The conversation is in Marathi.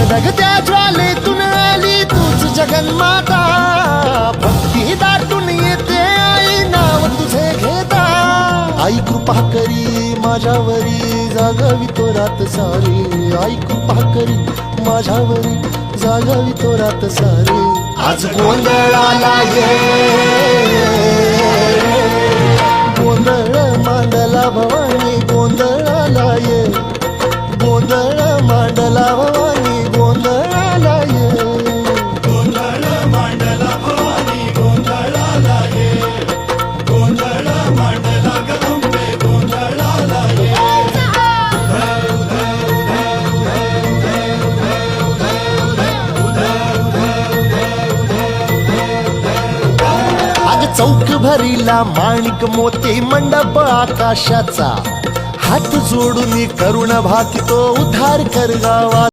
धगधगत्या ज्वालेतून आली तूच जगन्माता, भक्ती दाटून येते आई नाव तुझे घेता. आई कृपा करी माझ्यावरी जागावी तो रात सारी, आई कृपा करी माझ्यावरी जागावी तो रात सारी. आज गोंधळाला ये, गोंधळ मांडला भवानी गोंधळाला ये, गोंधळ मांडला भवानी गोंधळाला ये. गोंधळ मांडला भवानी गोंधळाला ये, गोंधळ मांडला गदंबे गोंधळाला ये. आज चौक भरीला माणिक मोती मंडप आकाशाचा, हात जोडून करुण भाकितो उद्धार कर गावा.